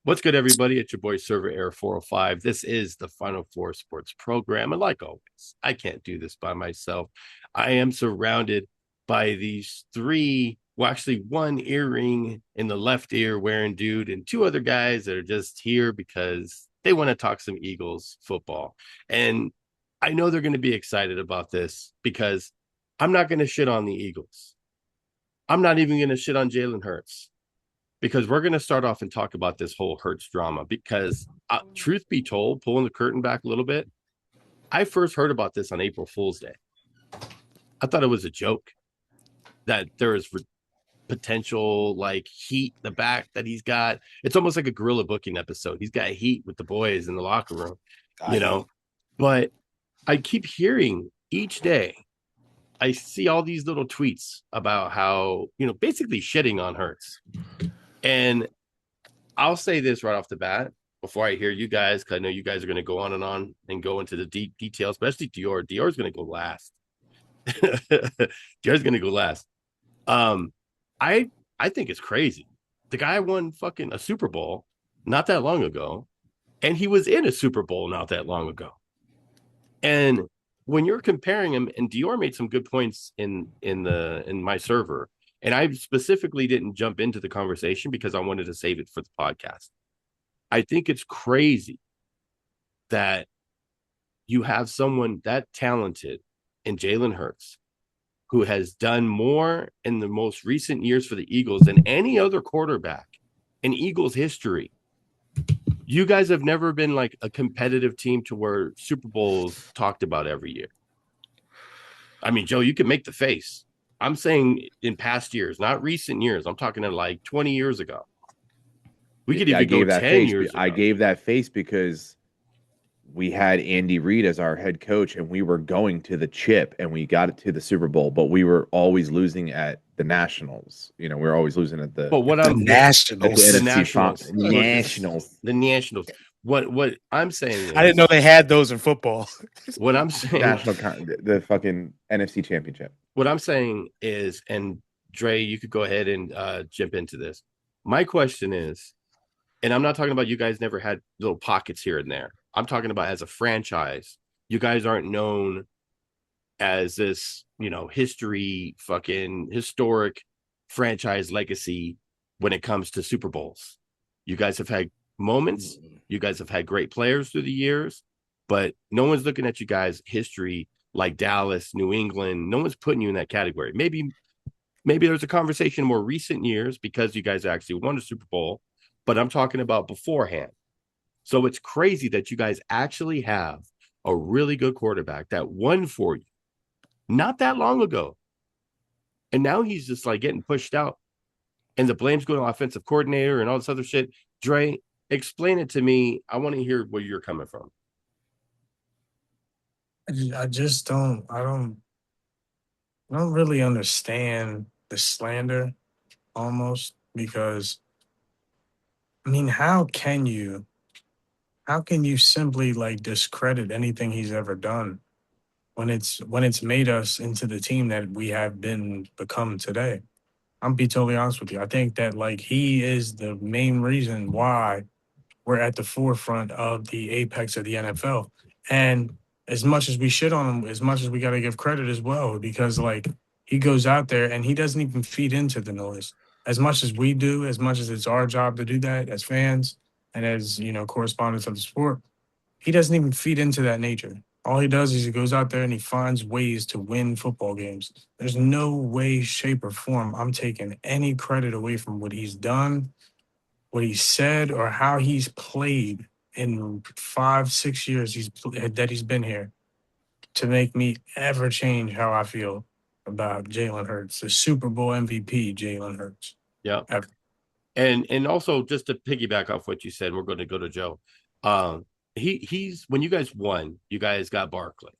What's good, everybody? It's your boy Server Air 405. This is the Final Four Sports Program. And like always, I can't do this by myself. I am surrounded by these three, well, actually, one earring in the left ear wearing dude, and two other guys that are just here because they want to talk some Eagles football. And I know they're going to be excited about this because I'm not going to shit on the Eagles. I'm not even going to shit on Jalen Hurts because we're going to start off and talk about this whole Hurts drama. Because, truth be told, pulling the curtain back a little bit, I first heard about this on April Fool's Day. I thought it was a joke that there is potential like heat in the back that he's got. It's almost like a gorilla booking episode. He's got heat with the boys in the locker room, Got you heat. know. But I keep hearing each day. I see all these little tweets about how, basically shitting on Hurts. And I'll say this right off the bat before I hear you guys, because I know you guys are going to go on and go into the details, especially Dior. Dior's going to go last. Dior's going to go last. Um, I I think it's crazy. The guy won fucking a Super Bowl not that long ago, and he was in a Super Bowl not that long ago. And when you're comparing him, and Dior made some good points in my server, and I specifically didn't jump into the conversation because I wanted to save it for the podcast. I think it's crazy that you have someone that talented in Jalen Hurts who has done more in the most recent years for the Eagles than any other quarterback in Eagles history. You guys have never been like a competitive team to where Super Bowls talked about every year. I mean, Joe, you can make the face. I'm saying in past years, not recent years. I'm talking in like 20 years ago. We could I even go gave that 10 face. years I ago. gave that face because we had Andy Reid as our head coach, and we were going to the chip, and we got it to the Super Bowl, but we were always losing at the Nationals. We were always losing at the But what The I'm at the Nationals. the NFC Nationals, but this Nationals. the Nationals. What I'm saying I didn't know is, they had those in football. what I'm saying, The fucking NFC Championship. what I'm saying is, and Dre, you could go ahead and jump into this. My question is, and I'm not talking about you guys never had little pockets here and there. I'm talking about as a franchise, you guys aren't known as this, fucking historic franchise legacy when it comes to Super Bowls. You guys have had moments, you guys have had great players through the years, but no one's looking at you guys' history like Dallas, New England. No one's putting you in that category. Maybe there's a conversation in more recent years because you guys actually won a Super Bowl, but I'm talking about beforehand. So it's crazy that you guys actually have a really good quarterback that won for you not that long ago. And now he's just like getting pushed out. And the blame's going to offensive coordinator and all this other shit. Dre, explain it to me. I want to hear where you're coming from. I just don't. I don't really understand the slander almost because I mean, how can you simply like discredit anything he's ever done when it's made us into the team that we have been become today? I'm be totally honest with you. I think that like he is the main reason why we're at the forefront of the apex of the NFL. And as much as we shit on him, as much as we got to give credit as well, because like he goes out there and he doesn't even feed into the noise as much as we do, as much as it's our job to do that as fans and as, correspondents of the sport. He doesn't even feed into that nature. All he does is he goes out there and he finds ways to win football games. There's no way, shape, or form I'm taking any credit away from what he's done, what he said, or how he's played in 5, 6 years that he's been here to make me ever change how I feel about Jalen Hurts, the Super Bowl MVP, Jalen Hurts. Yeah. Ever. And also just to piggyback off what you said, we're going to go to Joe. He's when you guys won, you guys got Barkley.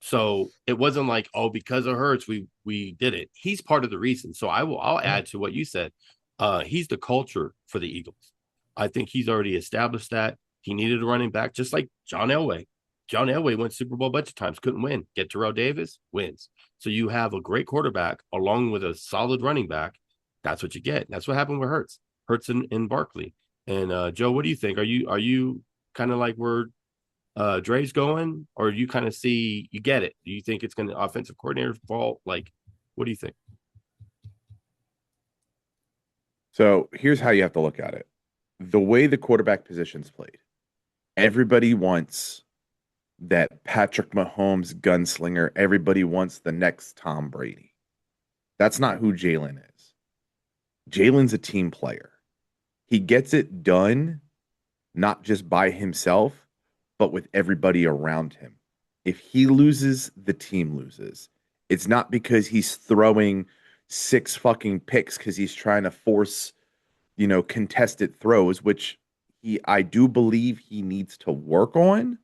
So it wasn't like, oh, because of Hurts, we did it. He's part of the reason. So I'll add to what you said. He's the culture for the Eagles. I think he's already established that. He needed a running back, just like John Elway. John Elway went Super Bowl a bunch of times, couldn't win. Get Terrell Davis, wins. So you have a great quarterback along with a solid running back. That's what you get. That's what happened with Hurts and Barkley. And Joe, what do you think? Are you kind of like where Dre's going, or you kind of see you get it? Do you think it's going to offensive coordinator's fault? Like, what do you think? So here's how you have to look at it. The way the quarterback position's played, everybody wants that Patrick Mahomes gunslinger. Everybody wants the next Tom Brady. That's not who Jalen is. Jalen's a team player. He gets it done not just by himself, but with everybody around him. If he loses, the team loses. It's not because he's throwing six fucking picks because he's trying to force, contested throws, which I do believe he needs to work on.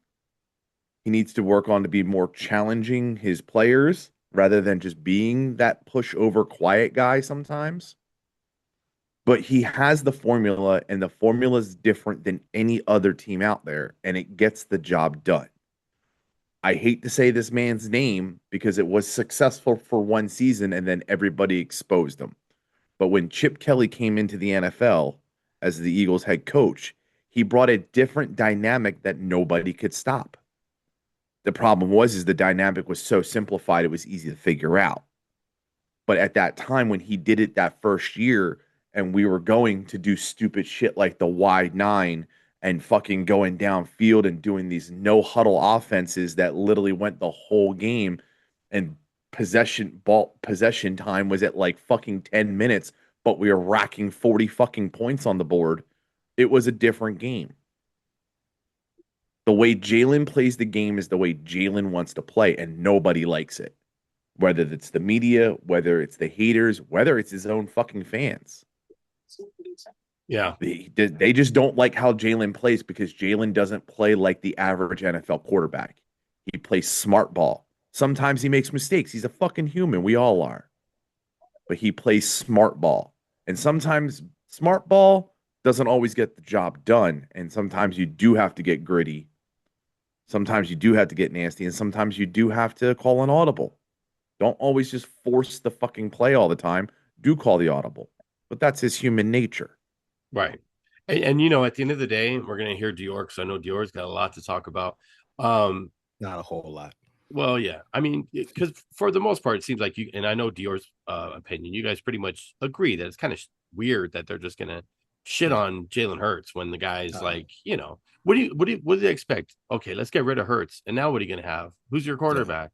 He needs to work on to be more challenging his players rather than just being that pushover quiet guy sometimes. But he has the formula, and the formula is different than any other team out there, and it gets the job done. I hate to say this man's name because it was successful for one season and then everybody exposed him. But when Chip Kelly came into the NFL as the Eagles head coach, he brought a different dynamic that nobody could stop. The problem was the dynamic was so simplified it was easy to figure out. But at that time when he did it that first year and we were going to do stupid shit like the wide nine and fucking going downfield and doing these no huddle offenses that literally went the whole game, and possession time was at like fucking 10 minutes, but we were racking 40 fucking points on the board. It was a different game. The way Jalen plays the game is the way Jalen wants to play, and nobody likes it. Whether it's the media, whether it's the haters, whether it's his own fucking fans. Yeah. They just don't like how Jalen plays because Jalen doesn't play like the average NFL quarterback. He plays smart ball. Sometimes he makes mistakes. He's a fucking human. We all are. But he plays smart ball. And sometimes smart ball doesn't always get the job done. And sometimes you do have to get gritty. Sometimes you do have to get nasty. And sometimes you do have to call an audible. Don't always just force the fucking play all the time. Do call the audible. But that's his human nature. Right. And at the end of the day, we're going to hear Dior because I know Dior's got a lot to talk about. Not a whole lot. Well, yeah. I mean, because for the most part, it seems like and I know Dior's opinion, you guys pretty much agree that it's kind of weird that they're just going to shit on Jalen Hurts when the guy's like, what do they expect? Okay, let's get rid of Hurts. And now what are you going to have? Who's your quarterback?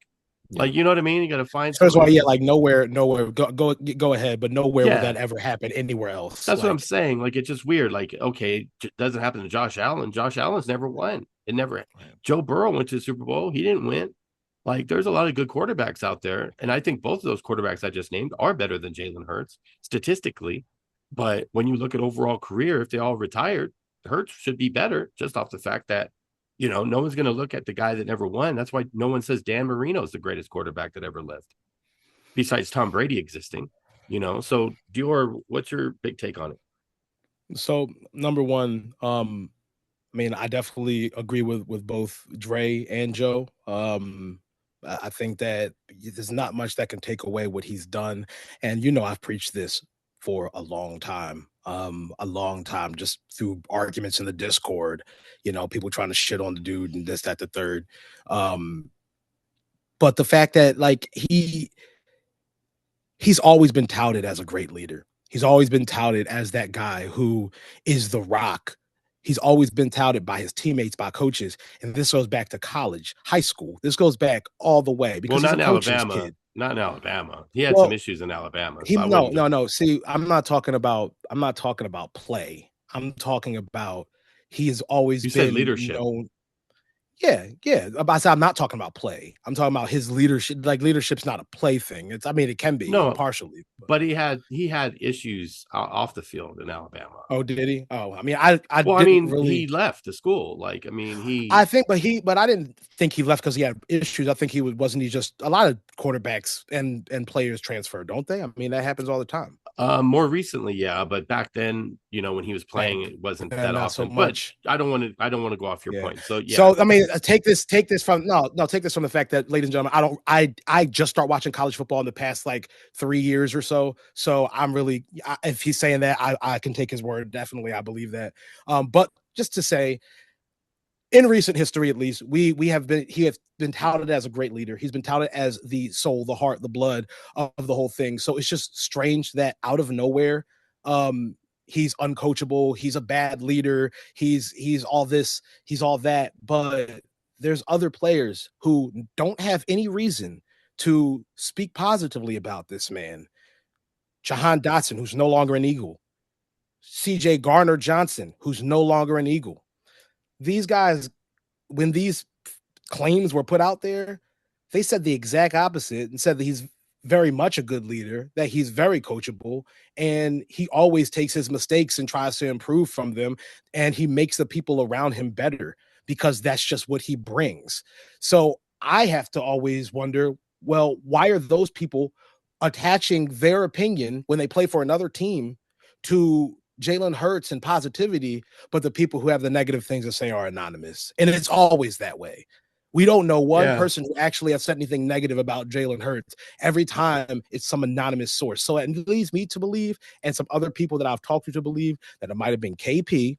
Yeah. Like, you know what I mean? You got to find. First of all, like nowhere. Go ahead, but nowhere would that ever happen anywhere else. That's what I'm saying. Like, it's just weird. Like, okay, it doesn't happen to Josh Allen. Josh Allen's never won. It never. Right. Joe Burrow went to the Super Bowl. He didn't win. Like, there's a lot of good quarterbacks out there, and I think both of those quarterbacks I just named are better than Jalen Hurts statistically. But when you look at overall career, if they all retired, Hurts should be better just off the fact that no one's going to look at the guy that never won. That's why no one says Dan Marino is the greatest quarterback that ever lived, besides Tom Brady existing. So Dior, what's your big take on it? So number one, I mean, I definitely agree with both Dre and Joe. I think that there's not much that can take away what he's done. And, I've preached this for a long time, just through arguments in the Discord, people trying to shit on the dude and this, that, the third. But the fact that like he's always been touted as a great leader. He's always been touted as that guy who is the rock. He's always been touted by his teammates, by coaches. And this goes back to college, high school. This goes back all the way because not he's a coach's Alabama. kid. Not in Alabama. He had some issues in Alabama. No. See, I'm not talking about play. I'm talking about he has always been said leadership. Yeah. I'm not talking about play. I'm talking about his leadership. Like, leadership's not a play thing. It can be partially. But he had issues off the field in Alabama. Oh, did he? Oh, I mean, he left the school. Like, I mean, I didn't think he left because he had issues. I think wasn't he just a lot of quarterbacks and players transfer, don't they? I mean, that happens all the time. More recently, yeah, but back then, when he was playing, it wasn't that Not so often. But much. I don't want to go off your Yeah. point. So yeah, So I mean, take this from take this from the fact that, ladies and gentlemen, I just start watching college football in the past like 3 years or so. So I'm really, if he's saying that, I can take his word. Definitely, I believe that. But just to say, in recent history, at least, he has been touted as a great leader. He's been touted as the soul, the heart, the blood of the whole thing. So it's just strange that out of nowhere, he's uncoachable. He's a bad leader. He's all this. He's all that. But there's other players who don't have any reason to speak positively about this man. Jahan Dotson, who's no longer an Eagle. C.J. Garner Johnson, who's no longer an Eagle. These guys, when these claims were put out there, they said the exact opposite and said that he's very much a good leader, that he's very coachable, and he always takes his mistakes and tries to improve from them, and he makes the people around him better because that's just what he brings. So I have to always wonder, well, why are those people attaching their opinion when they play for another team to Jalen Hurts and positivity, but the people who have the negative things to say are anonymous? And it's always that way. We don't know one yeah. person who actually has said anything negative about Jalen Hurts. Every time it's some anonymous source. So it leads me to believe, and some other people that I've talked to believe, that it might have been KP,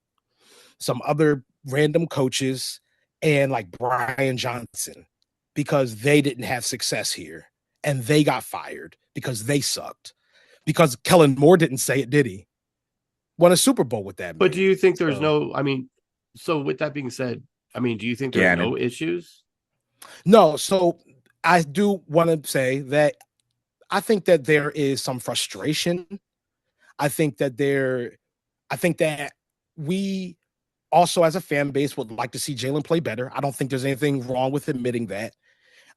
some other random coaches, and like Brian Johnson, because they didn't have success here and they got fired because they sucked. Because Kellen Moore didn't say it, did he? Won a Super Bowl with that But man. do you think there's So, no? I mean, so with that being said, I mean, do you think there's Gannon. no issues? no, so I do want to say that I think that there is some frustration. I think that we also, as a fan base, would like to see Jalen play better. I don't think there's anything wrong with admitting that.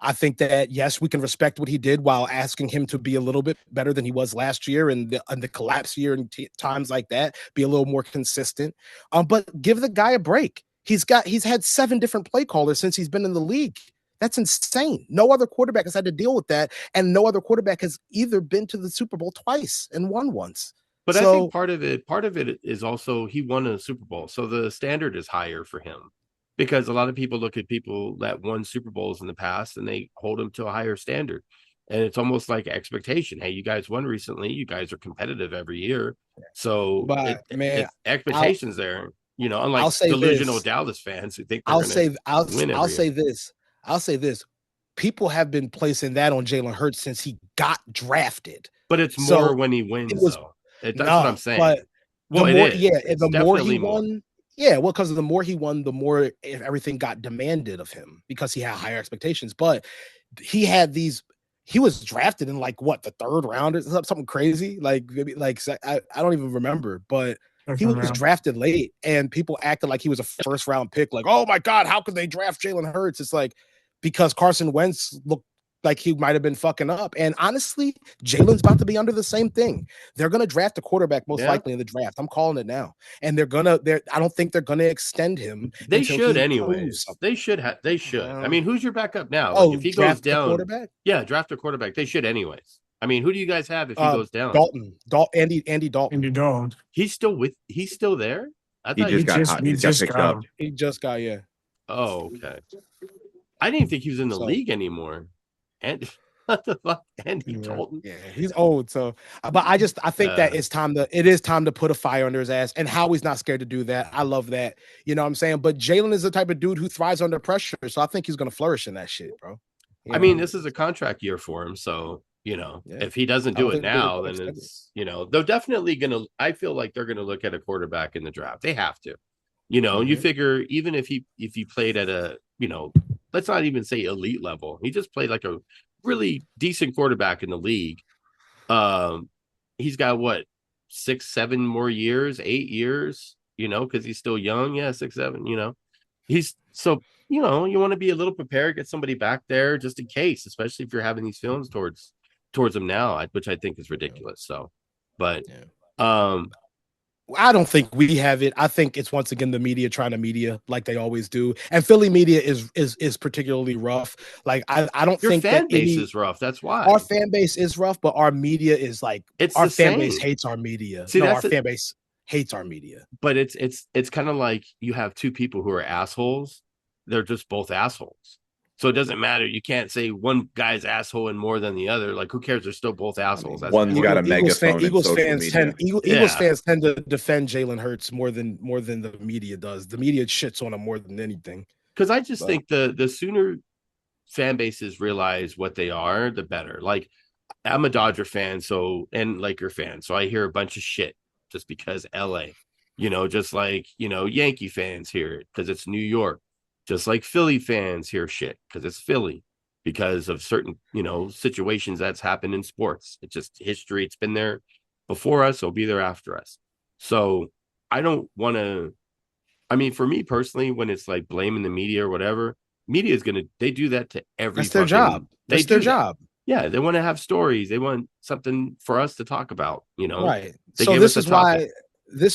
I think that, yes, we can respect what he did while asking him to be a little bit better than he was last year, and the collapse year and times like that, be a little more consistent. But give the guy a break. He's had 7 different play callers since he's been in the league. That's insane. No other quarterback has had to deal with that, and no other quarterback has either been to the Super Bowl twice and won once. But I think So part of it is also he won a Super Bowl, so the standard is higher for him because a lot of people look at people that won Super Bowls in the past and they hold them to a higher standard, and it's almost like expectation. Hey, you guys won recently. You guys are competitive every year, so but man, it's I'll expectations there. I'll Unlike say delusional this. Dallas fans who think they're I'll going to say I'll win I'll every year. say this. I'll say this. People have been placing that on Jalen Hurts since he got drafted. But it's more So when he it wins, was though. That's what I'm no, saying. but the Well, it more, is. the It's more he definitely more. won, yeah, well, because the more he won, the more everything got demanded of him because he had higher expectations. But he had these. He was drafted in like what, the 3rd round or something crazy. Like maybe like I don't even remember, but he was drafted late, and people acted like he was a 1st round pick. Like, oh my god, how could they draft Jalen Hurts? It's like because Carson Wentz looked like he might have been fucking up. And honestly, Jalen's about to be under the same thing. They're going to draft a quarterback most Yeah. likely in the draft. I'm calling it now. And I don't think they're going to extend him They until should he anyways. proves something. They should have. They should. I Um, mean, who's your backup now? Like, oh, if he goes draft a down, quarterback? yeah, draft a quarterback. They should anyways. I mean, who do you guys have if he goes down? Andy Dalton. And you don't. He's still with. He's still there. I He thought just he. got hot. We He got just picked got up. him. He just got, yeah. Oh, okay. I didn't think he was in the So league anymore. And what the fuck, Andy Dalton? yeah, he's old. So, but I think that it is time to put a fire under his ass. And Howie's not scared to do that. I love that. You know what I'm saying? But Jalen is the type of dude who thrives under pressure. So I think he's going to flourish in that shit, bro. I mean, this is a contract year for him, so yeah. if he doesn't I do don't it think they're now, gonna then extend it. it's they're definitely gonna. I feel like they're gonna look at a quarterback in the draft. They have to, You figure even if he played at a let's not even say elite level, he just played like a really decent quarterback in the league. He's got what 6, 7 more years, 8 years, because he's still young. Yeah, 6, 7. He's so you want to be a little prepared, get somebody back there just in case, especially if you're having these feelings towards him now, which I think is ridiculous. So, but I don't think we have it. I think it's once again the media trying to media like they always do, and Philly media is particularly rough. Like I don't Your think that fan base is rough. That's why our fan base is rough, but our media is like it's our the fan base same. hates our media. See, No, that's our fan base hates our media. but it's kind of like you have two people who are assholes. They're just both assholes. So it doesn't matter. You can't say one guy's asshole and more than the other. Like, who cares? They're still both assholes. That's One's got a megaphone in social media. Eagles fans tend to defend Jalen Hurts more than the media does. The media shits on him more than anything. Because I just think the sooner fan bases realize what they are, the better. Like, I'm a Dodger fan, and Laker fan, so I hear a bunch of shit just because LA, just like Yankee fans hear it because it's New York, just like Philly fans hear shit because it's Philly, because of certain situations that's happened in sports. It's just history. It's been there before us, it'll be there after us. So I don't want to. I mean, for me personally, when it's like blaming the media or whatever, media is they do that to every. That's their job. That's their job. Yeah, they want to have stories. They want something for us to talk about, Right. So this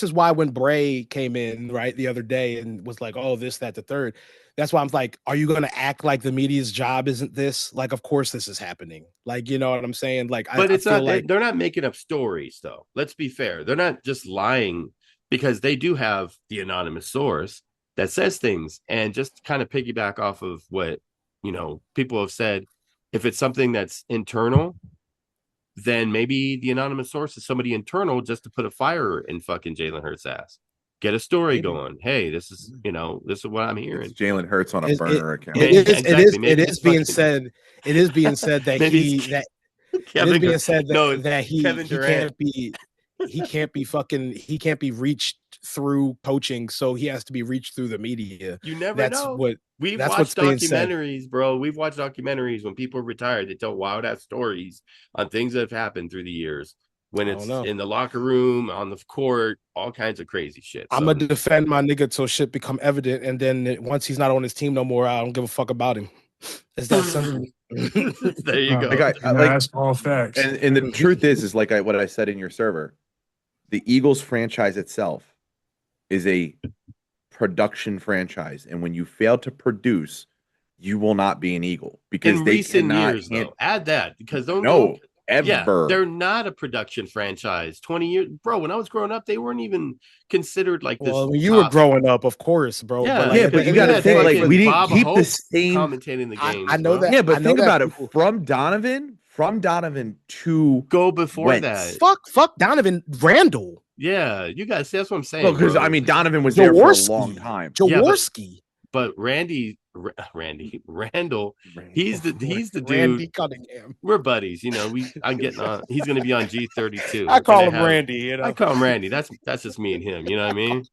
is why when Bray came in, right, the other day and was like, oh, this, that, the third, that's why I'm like, are you going to act like the media's job isn't this? Like, of course this is happening. Like, you know what I'm saying? Like, but it's not like they're not making up stories, though. Let's be fair. They're not just lying, because they do have the anonymous source that says things. And just kind of piggyback off of what, people have said, if it's something that's internal, then maybe the anonymous source is somebody internal just to put a fire in fucking Jalen Hurts' ass. Get a story going. Hey, this is what I'm hearing. It's Jalen Hurts on a burner account. It is being said that he can't be reached through coaching, so he has to be reached through the media. You never know. We've watched documentaries, bro. We've watched documentaries when people are retired. They tell wild ass stories on things that have happened through the years. When it's in the locker room, on the court, all kinds of crazy shit. I'm gonna defend my nigga till shit become evident, and then once he's not on his team no more, I don't give a fuck about him. It's that simple. There you go. That's all facts. And the truth is like what I said in your server, the Eagles franchise itself is a production franchise, and when you fail to produce, you will not be an Eagle, because in they recent cannot years, though. Add that, because ever. Yeah, they're not a production franchise. 20 years, bro. When I was growing up, they weren't even considered like this. Well, when you were growing up, of course, bro. Yeah, but you got to think like we didn't Bob keep Hope the same commentating the games. I know bro. that. Yeah, but think about it. From Donovan to go before Wentz. that. Fuck Donovan Randall. Yeah, you guys. That's what I'm saying. Because I mean, Donovan was there for a long time. Jaworski. But Randall, he's the dude. Randy Cunningham. We're buddies, I'm getting on. He's going to be on G32. I call him Randy. I call him Randy. That's just me and him. You know what I mean?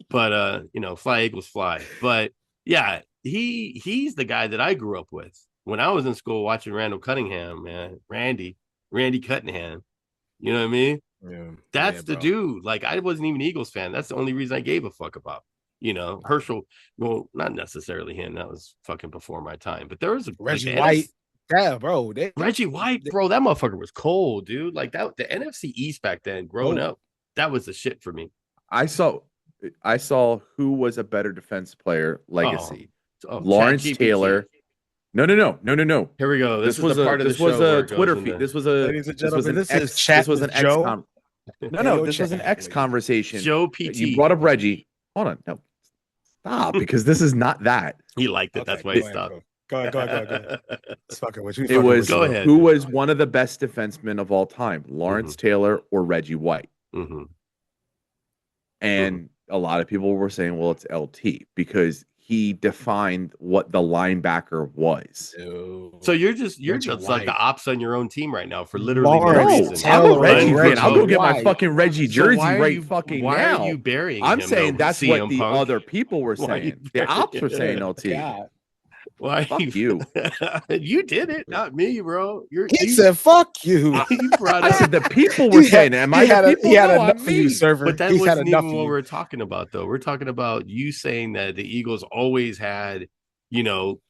But fly Eagles fly. But yeah, he's the guy that I grew up with when I was in school watching Randall Cunningham. Man, Randy Cunningham. You know what I mean? Yeah, that's the dude. Like, I wasn't even an Eagles fan. That's the only reason I gave a fuck about. Herschel, well, not necessarily him. That was fucking before my time. But there was Reggie White. Yeah, bro. Reggie White, bro. That motherfucker was cold, dude. Like, that, the NFC East back then, growing up, that was the shit for me. I saw who was a better defense player legacy. Lawrence Taylor. No. Here we go. This was a Twitter feed. This was an X conversation. Joe PT. You brought up Reggie. Hold on. No. Stop, because this is not that. He liked it. Okay, that's why he stopped. Go ahead. It's fucking with you. It was who was one of the best defensemen of all time, Lawrence Taylor or Reggie White. And a lot of people were saying, well, it's LT, because he defined what the linebacker was. So you're just like the ops on your own team right now for literally no reason. I'm a Reggie fan. I'll go get my fucking Reggie jersey now. Why are you burying I'm him, saying that's CM what the Punk? Other people were saying. The ops were saying LT. God. Why fuck you? You did it, not me, bro. He said, "Fuck you." I said the people were saying, "Am I the people?" He had enough of you, server. But that wasn't even what we're talking about, though. We're talking about you saying that the Eagles always had, what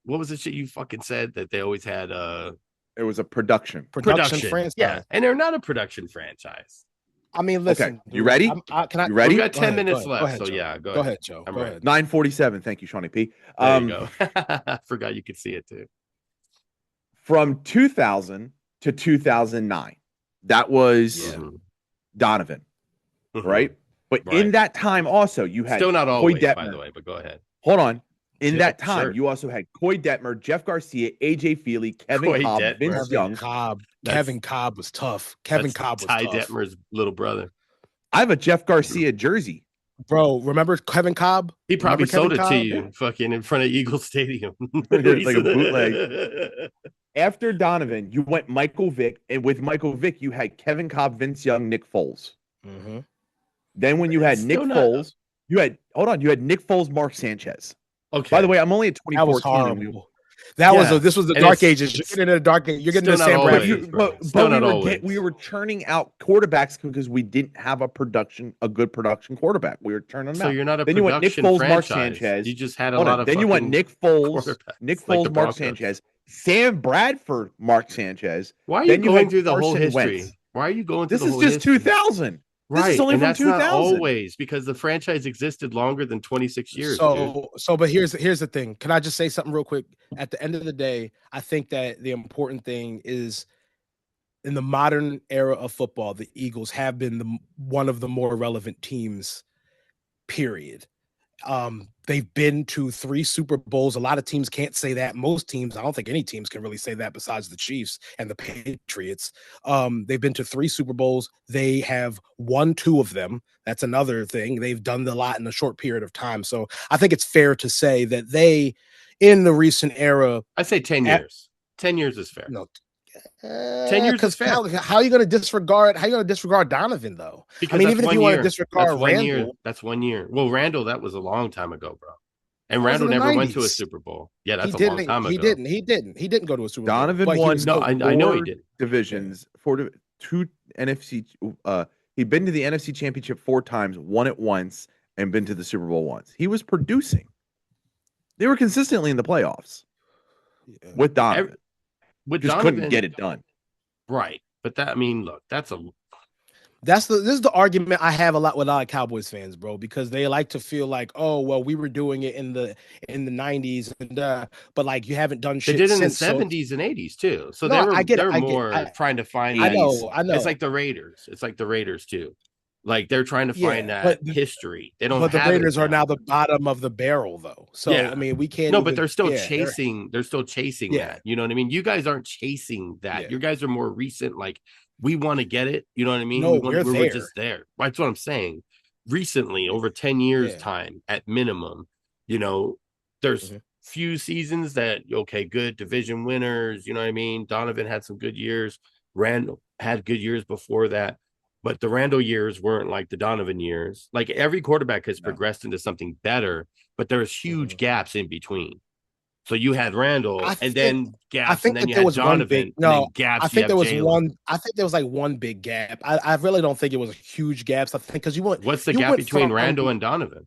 was the shit you fucking said that they always had? It was a production franchise. Yeah, and they're not a production franchise. I mean, listen. You ready? Can I? You ready? We got Go 10 ahead, minutes go left. ahead, So Joe. yeah, Go ahead, Joe. I'm Go ready. ahead. 9:47. Thank you, Shawnee P. There you go. I forgot you could see it too. From 2000 to 2009, that was Mhm. Donovan, Mhm. right? But Right. in that time, also you had Still not Coy always, Detmer. by the way, but go ahead. Hold on. In Yeah, that time, sure. you also had Coy Detmer, Jeff Garcia, AJ Feely, Kevin Coy Cobb, Detmer. Vince Young. Kevin Cobb was tough. Kevin Cobb was Ty tough. Detmer's little brother. I have a Jeff Garcia jersey. Bro, remember Kevin Cobb? He probably sold it to Cobb? you fucking in front of Eagle Stadium. Like a bootleg. After Donovan, you went Michael Vick, and with Michael Vick, you had Kevin Cobb, Vince Young, Nick Foles. Mm-hmm. Then when you had Nick Foles, you had Nick Foles, Mark Sanchez. Okay. By the way, I'm only at 2014. That was horrible. This was the dark ages. You're getting into the dark age. You're getting into Sam Bradford. But we were churning out quarterbacks because we didn't have a good production quarterback. We were turning them out. So you're not a then you went Nick Foles, franchise. Mark Sanchez. You just had a lot of. Then you went Nick Foles, Mark Broncos. Sanchez, Sam Bradford, Mark Sanchez. Why are you going through the whole history? Wentz. Why are you going through this the whole history? This is just history? 2000. Right. This is only and from that's 2000. Not always, because the franchise existed longer than 26 years. But here's the thing. Can I just say something real quick? At the end of the day, I think that the important thing is, in the modern era of football, the Eagles have been one of the more relevant teams, period. They've been to 3 Super Bowls. A lot of teams can't say that. Most teams, I don't think any teams can really say that besides the Chiefs and the Patriots. They've been to 3 Super Bowls. They have won 2 of them. That's another thing. They've done a lot in a short period of time. So I think it's fair to say that they, in the recent era, I say 10 years. 10 years is fair. No, 10 years is fair. How are you going to disregard? How are you going to disregard Donovan though? Because I mean, even if you want to disregard Randall, that's 1 year. Well, Randall, that was a long time ago, bro. And Randall never went to a Super Bowl. Yeah, that's a long time ago. He didn't go to a Super Bowl. Donovan won. No, I know he did. Divisions, 2 NFC. He'd been to the NFC Championship 4 times, won it once, and been to the Super Bowl once. He was producing. They were consistently in the playoffs with Donovan. Just couldn't get it done. Right. But look, this is the argument I have a lot with a lot of Cowboys fans, bro, because they like to feel like, oh, well, we were doing it in the 90s, and but like you haven't done shit. They did it in the since, 70s and 80s too. So no, they're more trying to find. I know. It's like the Raiders. It's like the Raiders too. Like they're trying to find that history. They don't. But the Raiders are now the bottom of the barrel, though. So I mean, we can't. No, but they're still chasing. They're still chasing that. You know what I mean? You guys aren't chasing that. Yeah. You guys are more recent. Like we want to get it. You know what I mean? No, we're just there. That's what I'm saying. Recently, over 10 years time at minimum. You know, there's few seasons that good division winners. You know what I mean? Donovan had some good years. Randall had good years before that. But the Randall years weren't like the Donovan years. Like every quarterback has progressed into something better, but there's huge gaps in between. So you had Randall, then gaps, and then you had Donovan. I think there was one. I think there was like one big gap. I really don't think it was huge gaps. I think because what's the gap between Randall and Donovan?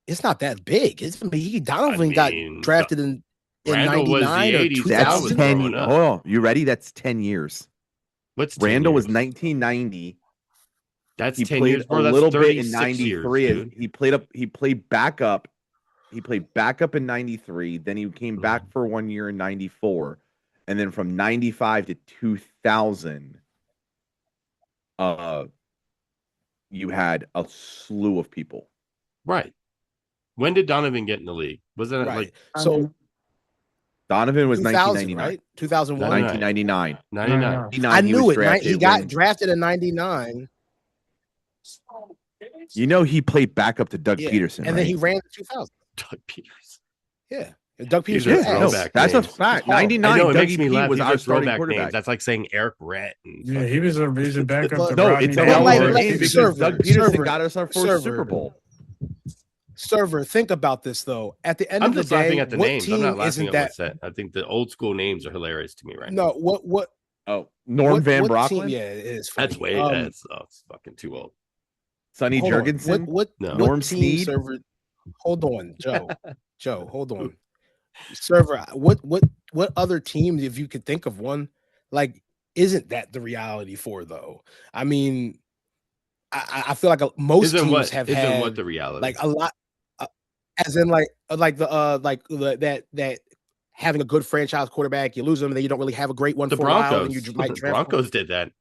It's not that big. Donovan got drafted in 99 or 2000. That's 10. Oh, you ready? That's 10 years. What's Randall was 1990. That's he 10 played years, bro. a little bit in 93. Years, he played backup. He played backup in 93. Then he came back for 1 year in 94. And then from 95 to 2000, you had a slew of people. Right. When did Donovan get in the league? Was that like so? Donovan was 1999, right? 2001, 1999, 99. I knew it. He got drafted in 99. You know, he played backup to Doug Peterson, and then he ran in 2000. Doug Peterson. Yeah, Doug Peterson. That's a fact. 99. It makes me laugh. Was our starting quarterback. Names. That's like saying Eric Brett. He's a backup. It's because Doug Peterson got us our first Super Bowl. Server, think about this though. At the end of the day, I'm laughing at the names. I'm not laughing at what's said. I think the old school names are hilarious to me right now. No, what? Oh, Norm Van Brocklin. Yeah, it is. Funny. That's way. That's fucking too old. Sonny Jurgensen. Norm Snead. Server, hold on, Joe. Joe, hold on. Server, what other teams, if you could think of one, like, isn't that the reality for though? I mean, I feel like most teams have isn't had what the reality like a lot, as in like that having a good franchise quarterback, you lose them, and then you don't really have a great one the for a while, and you Broncos. might The draft. Broncos did that.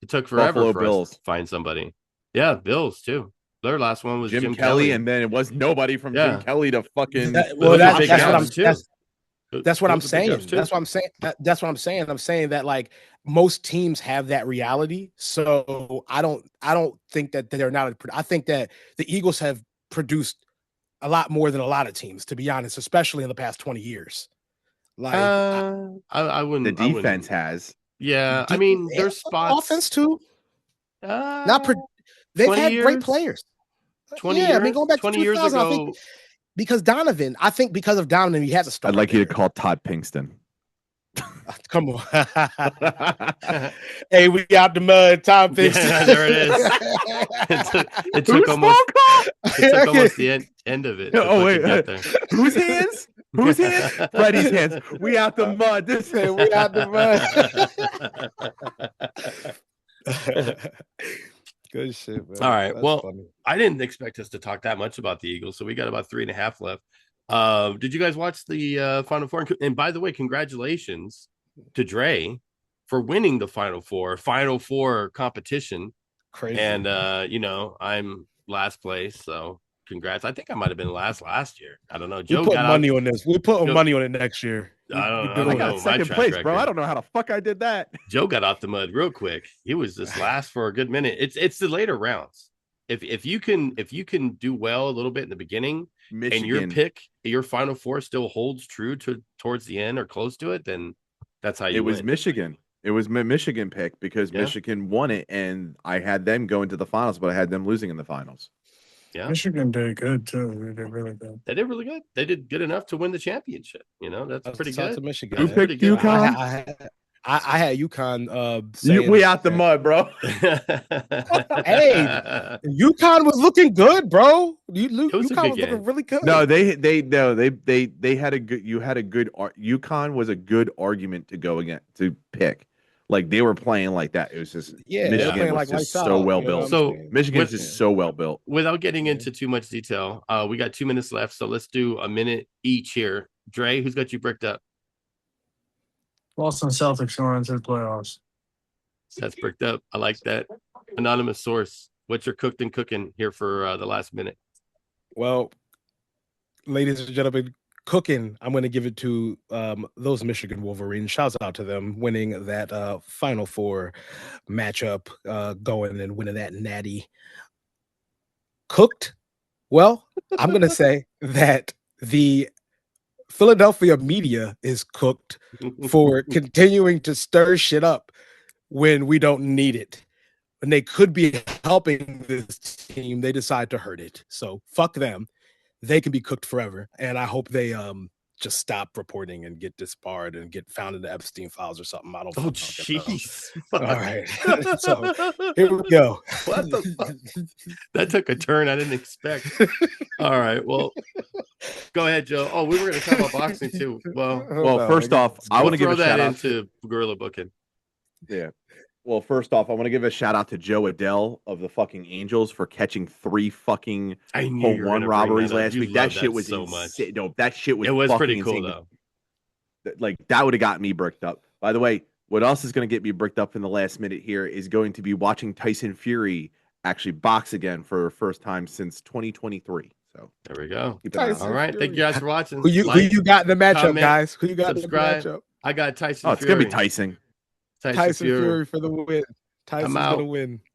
It took forever Buffalo for us Bills. to find somebody. Yeah, Bills too. Their last one was Jim Kelly, and then it was nobody from Jim Kelly to fucking. Well, those are big that's what ups, I'm. too. That's what I'm Those are big ups, saying. too. That's what I'm saying. That's what I'm saying. I'm saying that like most teams have that reality. So I don't think that they're not. I think that the Eagles have produced a lot more than a lot of teams, to be honest, especially in the past 20 years. Like I wouldn't. The defense has. Yeah, I mean, there's spots. Offense too. They've 20 had great years? players. 20 yeah, years? I mean, going back 20 to years 2000, I ago. think because of Donovan, he has a start. I'd like you to call Todd Pinkston. Come on. Hey, we got the mud. Tom Pinkston. Yeah, there it is. It took almost the end of it. Oh, wait. Whose hands? Whose hands? Freddie's hands. We out the mud. This hand, we out the mud. Good shit, man. All right. That's well, funny. I didn't expect us to talk that much about the Eagles, so we got about 3.5 left. Did you guys watch the Final Four? And by the way, congratulations to Dre for winning the Final Four competition. Crazy. And I'm last place, so congrats. I think I might have been last year. I don't know. Joe put got money on this. We put money on it next year. I got second place, bro. I don't know how the fuck I did that. Joe got off the mud real quick. He was just last for a good minute. It's the later rounds. If you can do well a little bit in the beginning, Michigan. and your Final Four still holds true towards the end or close to it, then that's how you win. It was Michigan. It was my Michigan pick because Michigan won it, and I had them go into the finals, but I had them losing in the finals. Yeah, Michigan did good too. They did really good. They did really good. They did good enough to win the championship. That's pretty good. To Michigan. Who picked UConn? I had UConn. We out the mud, bro. Hey, UConn was looking good, bro. UConn was looking really good. No, they had a good. You had a good. UConn was a good argument to go against to pick. Like they were playing like that. It was just Michigan was just so well built. So Michigan's just so well built. Without getting into too much detail, we got 2 minutes left, so let's do a minute each here. Dre, who's got you bricked up? Boston Celtics going into the playoffs. That's bricked up. I like that. Anonymous source. What's your cooked and cooking here for the last minute? Well, ladies and gentlemen, cooking, I'm going to give it to those Michigan Wolverines. Shouts out to them winning that Final Four matchup, going and winning that natty. Cooked, well, I'm going to say that the Philadelphia media is cooked for continuing to stir shit up when we don't need it. When they could be helping this team, they decide to hurt it. So fuck them. They can be cooked forever. And I hope they just stop reporting and get disbarred and get found in the Epstein files or something. I don't know. Oh, jeez. All right. So here we go. What the fuck? That took a turn I didn't expect. All right. Well, go ahead, Joe. Oh, we were going to talk about boxing too. Well, first off, I want to give a shout out into Gorilla Booking. Yeah. Well, first off, I want to give a shout out to Joe Adele of the fucking Angels for catching 3 fucking home run robberies last week. That shit was so insane. No, that shit was. It was pretty cool insane. Though. Like that would have got me bricked up. By the way, what else is going to get me bricked up in the last minute here is going to be watching Tyson Fury actually box again for the first time since 2023. So there we go. Tyson All right, Thank you guys for watching. Who you got in the matchup, comment, guys? Who you got subscribe. in the matchup? I got Tyson. Oh, it's Fury. gonna be Tyson. Tyson Fury for the win. Tyson's gonna win.